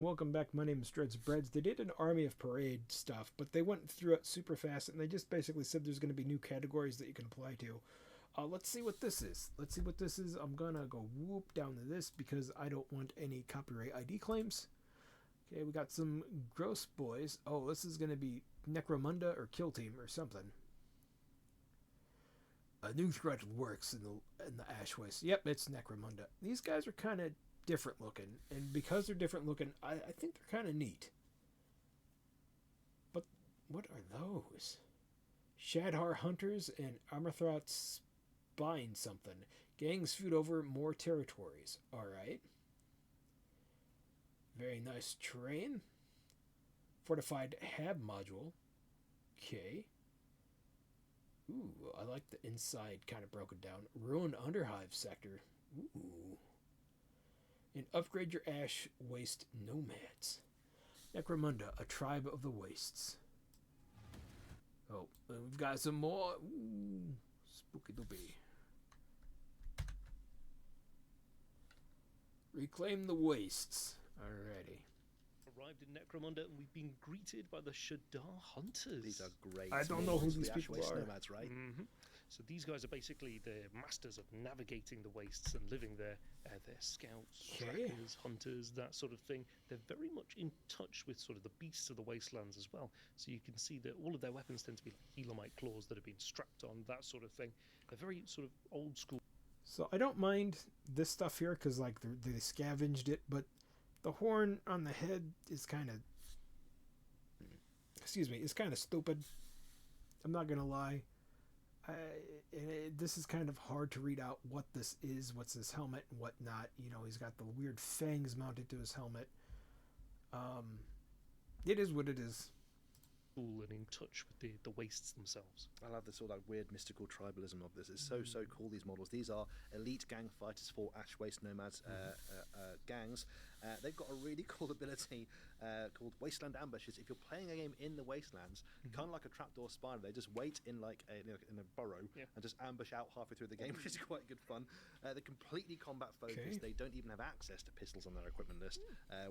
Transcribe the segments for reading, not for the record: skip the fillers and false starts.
Welcome back, my name is Dreads Breads. They did an Army of Parade stuff, but they went through it super fast and they just basically said there's going to be new categories that you can apply to. Let's see what this is. Let's see what this is. I'm going to go whoop down to this because I don't want any copyright ID claims. Okay, we got some gross boys. Oh, this is going to be Necromunda or Kill Team or something. A new threat works in the Ash Waste. Yep, it's Necromunda. These guys are kind of different looking, and because they're different looking, I think they're kind of neat. But what are those? Shadhar hunters and Amarthroth spine something. Gangs feud over more territories. Alright. Very nice terrain. Fortified hab module. Okay. Ooh, I like the inside kind of broken down. Ruined Underhive sector. Ooh. And upgrade your Ash Waste Nomads. Necromunda, a tribe of the wastes. Oh, and we've got some more. Ooh, spooky doopy. Reclaim the wastes. Alrighty. Arrived in Necromunda and we've been greeted by the Shadar Hunters. These are great. I don't know who these the people Ash Waste are. Nomads, right? Mm-hmm. So these guys are basically the masters of navigating the wastes and living there. They're scouts, trackers, hunters, that sort of thing. They're very much in touch with sort of the beasts of the wastelands as well. So you can see that all of their weapons tend to be like Elamite claws that have been strapped on, that sort of thing. They're very sort of old school. So I don't mind this stuff here because like they scavenged it, but the horn on the head is kind of, is kind of stupid. I'm not gonna lie. This is kind of hard to read out what this is, what's his helmet and what not. You know, he's got the weird fangs mounted to his helmet. It is what it is. And in touch with the wastes themselves. I love the sort of like weird mystical tribalism of this. It's so cool, these models. These are elite gang fighters for Ash Waste Nomads gangs. They've got a really cool ability called Wasteland Ambushes. If you're playing a game in the Wastelands, kind of like a trapdoor spider, they just wait in like in a burrow and just ambush out halfway through the game, which is quite good fun. They're completely combat focused. Okay. They don't even have access to pistols on their equipment list,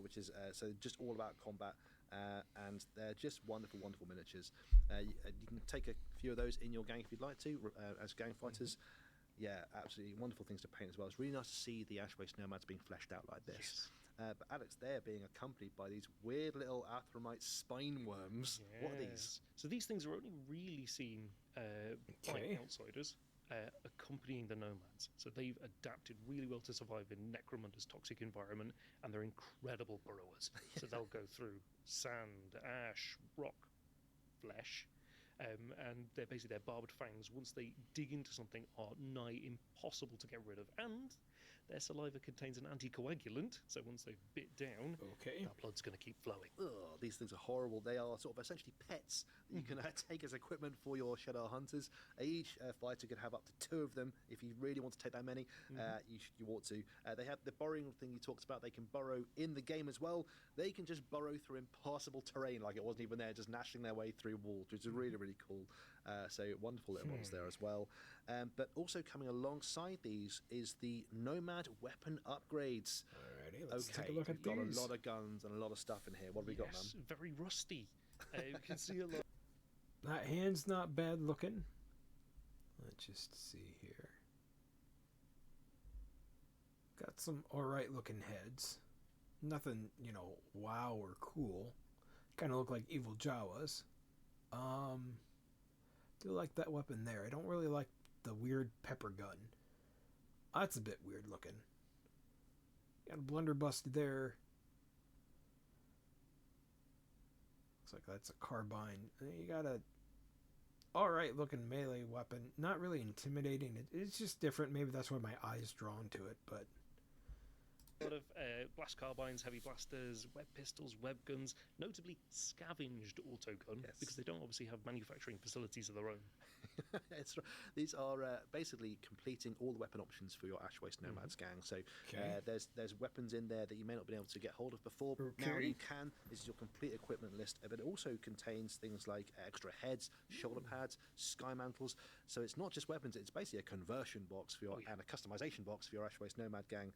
which is so just all about combat. And they're just wonderful miniatures. You can take a few of those in your gang if you'd like to, as gang fighters. Yeah, absolutely wonderful things to paint as well. It's really nice to see the Ash Waste Nomads being fleshed out like this. But Alex, they're being accompanied by these weird little Athromite spine worms. Yes. What are these? So these things are only really seen by outsiders. Accompanying the nomads. So they've adapted really well to survive in Necromunda's toxic environment, and they're incredible burrowers. So they'll go through sand, ash, rock, flesh, and they're basically their barbed fangs, once they dig into something, are nigh impossible to get rid of. And their saliva contains an anticoagulant, so once they've bit down, that blood's going to keep flowing. Ugh, these things are horrible. They are sort of essentially pets that you can take as equipment for your Shadar Hunters. Each fighter can have up to 2 of them. If you really want to take that many, you ought to. They have the burrowing thing you talked about. They can burrow in the game as well. They can just burrow through impassable terrain like it wasn't even there, just gnashing their way through walls, which is really cool. So wonderful little ones there as well. But also coming alongside these is the Nomad weapon upgrades. Alrighty, let's take a look at we've got these. a lot of guns and a lot of stuff in here. What have we got, man? Very rusty. You can see a lot. That hand's not bad looking. Let's just see here. Got some alright looking heads. Nothing, wow or cool. Kind of look like evil Jawas. Do like that weapon there. I don't really like the weird pepper gun. That's a bit weird looking. Got a blunderbuss there. Looks like that's a carbine. You got a alright looking melee weapon. Not really intimidating. It's just different. Maybe that's why my eye's drawn to it, but A lot of blast carbines, heavy blasters, web pistols, web guns, notably scavenged autogun, because they don't obviously have manufacturing facilities of their own. These are basically completing all the weapon options for your Ash Waste Nomads gang. So there's weapons in there that you may not have been able to get hold of before. Now you can. This is your complete equipment list, but it also contains things like extra heads, shoulder pads, sky mantles. So it's not just weapons, it's basically a conversion box for your and a customization box for your Ash Waste Nomad gang.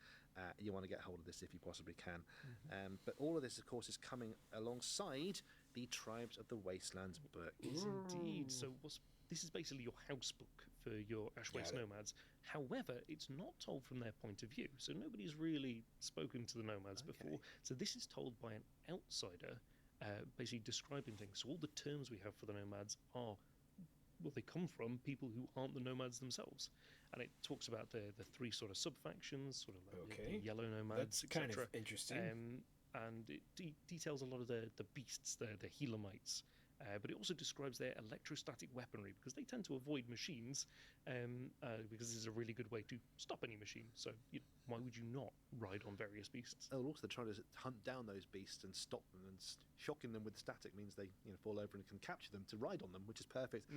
you want to get hold of this if you possibly can. But all of this, of course, is coming alongside the Tribes of the Wastelands book. Yes, indeed. So this is basically your house book for your Ash Waste Nomads. However, it's not told from their point of view. So nobody's really spoken to the Nomads before. So this is told by an outsider, basically describing things. So all the terms we have for the Nomads are, well, they come from people who aren't the Nomads themselves. And it talks about the three sort of sub-factions, sort of like the Yellow Nomads, That's kind of interesting. And it details a lot of the beasts, the Helamites. But it also describes their electrostatic weaponry, because they tend to avoid machines, because this is a really good way to stop any machine. So why would you not ride on various beasts? Oh, also, they're trying to hunt down those beasts and stop them, and shocking them with static means they fall over and can capture them to ride on them, which is perfect.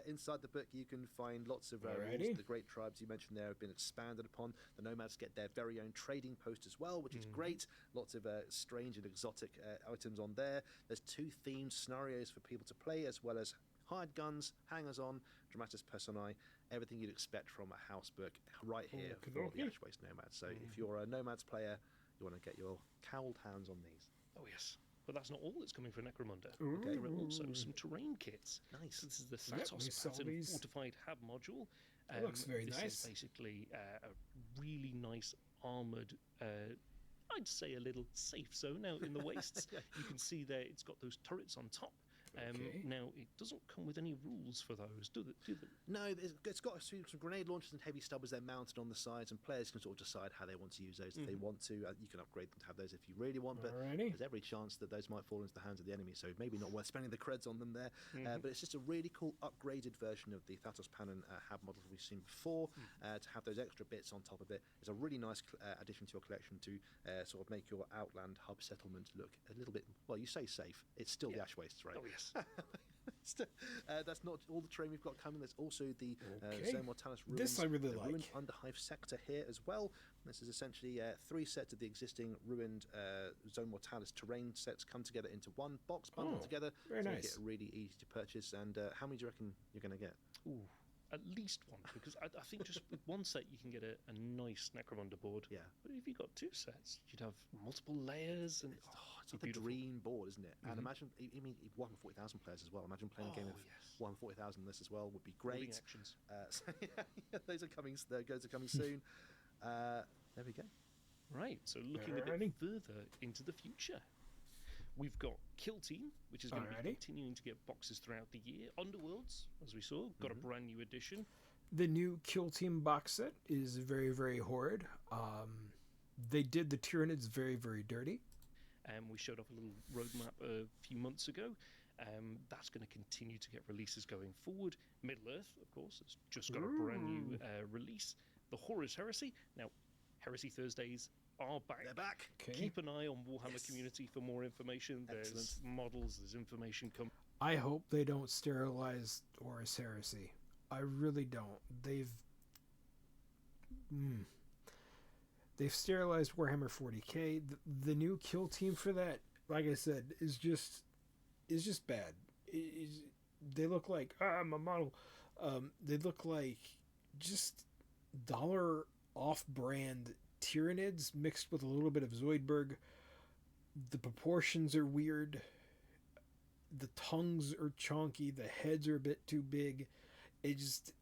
Inside the book, you can find lots of rules. The great tribes you mentioned there have been expanded upon. The Nomads get their very own trading post as well, which is great. Lots of strange and exotic items on there. There's 2 themed scenarios for people to play, as well as hired guns, hangers-on, dramatis personae, everything you'd expect from a house book right here for the Ash Waste Nomads. So if you're a Nomads player, you want to get your cowled hands on these. Oh yes. But that's not all that's coming for Necromunda. Okay. There are also some terrain kits. Nice. So this is the Thanatos pattern fortified hab module. It looks very this nice. Is basically a really nice armoured, I'd say a little safe zone out in the wastes. You can see there it's got those turrets on top. Now, it doesn't come with any rules for those, do they? No, it's got some grenade launchers and heavy stubbers. They're mounted on the sides, and players can sort of decide how they want to use those if they want to. You can upgrade them to have those if you really want, but there's every chance that those might fall into the hands of the enemy, so maybe not worth spending the creds on them there. But it's just a really cool upgraded version of the Thanatos Panon hab model we've seen before. To have those extra bits on top of it is a really nice addition to your collection to sort of make your Outland hub settlement look a little bit, well, you say safe. It's still the Ash Wastes, right? Oh, yes. That's not all the terrain we've got coming. There's also the Zone Mortalis ruins. This I really the like. ruined Underhive sector here as well. This is essentially 3 sets of the existing ruined Zone Mortalis terrain sets come together into one box, bundled together. Very so nice. Make it really easy to purchase. And how many do you reckon you're going to get? Ooh, at least one, because I think just with one set you can get a nice Necromunda board. Yeah. But if you got 2 sets, you'd have multiple layers and It's like the dream board, isn't it? And imagine, I mean, 140,000 players as well. Imagine playing a game of 140,000 this as well would be great. actions. So those are coming. Those are coming soon. There we go. Right. So looking a bit further into the future, we've got Kill Team, which is going to be continuing to get boxes throughout the year. Underworlds, as we saw, got a brand new edition. The new Kill Team box set is very, very horrid. They did the Tyranids very, very dirty. We showed off a little roadmap a few months ago. That's going to continue to get releases going forward. Middle-earth, of course, has just got a brand new release. The Horus Heresy. Now, Heresy Thursdays are back. They're back. Okay. Keep an eye on Warhammer Community for more information. There's models, there's information coming. I hope they don't sterilize Horus Heresy. I really don't. They've sterilized Warhammer 40k. The new Kill Team for that, like I said, is just bad. They look like my model. They look like just dollar off-brand Tyranids mixed with a little bit of Zoidberg. The proportions are weird. The tongues are chonky. The heads are a bit too big.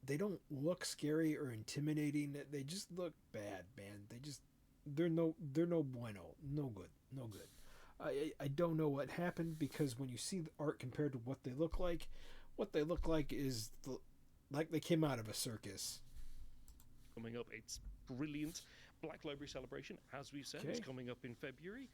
They don't look scary or intimidating. They just look bad, man. They're no bueno. No good. I don't know what happened, because when you see the art compared to what they look like is like they came out of a circus. Coming up, it's brilliant. Black Library Celebration, as we've said, is coming up in February.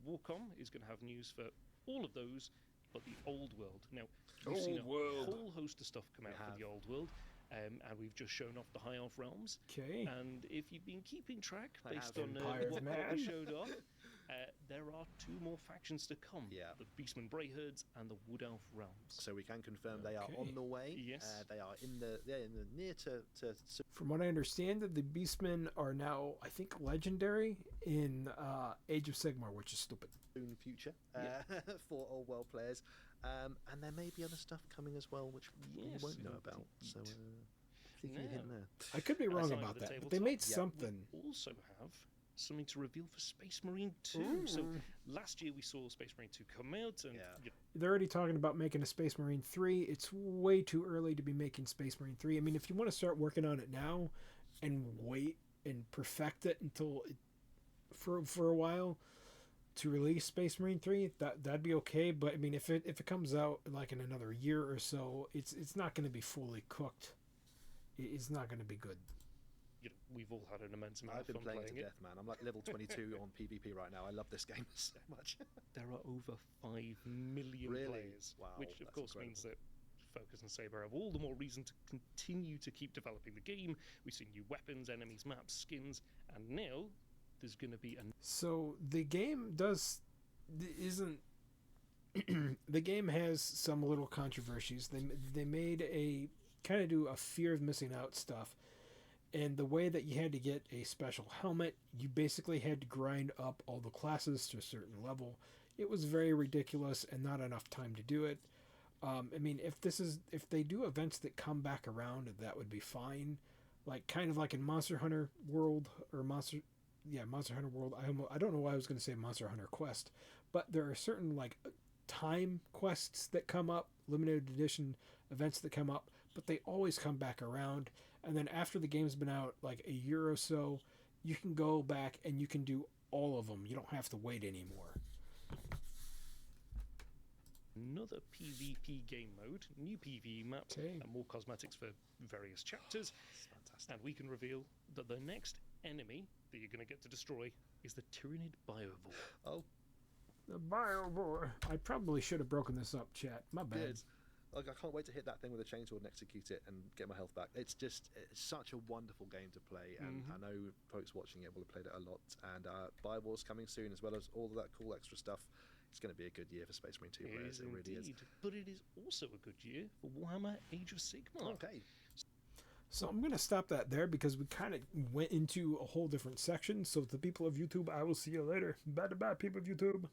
Warcom is going to have news for all of those, but the Old World. Now, we've seen a whole host of stuff come out for the Old World, and we've just shown off the High Elf realms. Okay. And if you've been keeping track, based on what we showed off, there are 2 more factions to come. Yeah. The Beastmen Brayherds and the Wood Elf realms. So we can confirm they are on the way. Yes. They are in the near to. From what I understand, the Beastmen are now, I think, legendary in Age of Sigmar, which is stupid. Soon future for Old World players, and there may be other stuff coming as well, which we won't know about. So Thinking you're hitting Now, there. I could be wrong Aside about of the that, but they tabletop, made yeah, something. we also have something to reveal for Space Marine 2. So last year we saw Space Marine 2 come out, and Yeah. They're already talking about making a Space Marine 3. It's way too early to be making Space Marine 3. I mean, if you want to start working on it now and wait and perfect it until for a while to release Space Marine 3, that'd be okay. But I mean, if it comes out like in another year or so, it's not going to be fully cooked. It's not going to be good. we've all had an immense amount I've of been fun playing it to playing it. death, man. I'm like level 22 on PvP right now. I love this game so much. There are over 5 million Really? players, Wow, which of that's course incredible. means that Focus and Saber have all the more reason to continue to keep developing the game. We've seen new weapons, enemies, maps, skins, and now there's going to be an So the game isn't the game has some little controversies. They made a kind of do a fear of missing out stuff, and the way that you had to get a special helmet, you basically had to grind up all the classes to a certain level. It was very ridiculous and not enough time to do it. I mean, if they do events that come back around, that would be fine. Like kind of like in Monster Hunter World or Monster Hunter World. I don't know why I was going to say Monster Hunter Quest, but there are certain like time quests that come up, limited edition events that come up, but they always come back around. And then after the game's been out like a year or so, you can go back and you can do all of them. You don't have to wait anymore. another PvP game mode, new PvE maps, Okay. and more cosmetics for various chapters. It's fantastic. And we can reveal that the next enemy that you're going to get to destroy is the Tyranid Biovore. Oh, The Biovore. I probably should have broken this up, chat. My bad. good. Like, I can't wait to hit that thing with a chainsaw and execute it and get my health back. It's such a wonderful game to play, and I know folks watching it will have played it a lot. And Bioware's coming soon, as well as all of that cool extra stuff. It's going to be a good year for Space Marine 2 It players. is It really is. indeed, but it is also a good year for Warhammer Age of Sigmar. Okay. So I'm going to stop that there because we kind of went into a whole different section. So the people of YouTube, I will see you later. Bye-bye, people of YouTube.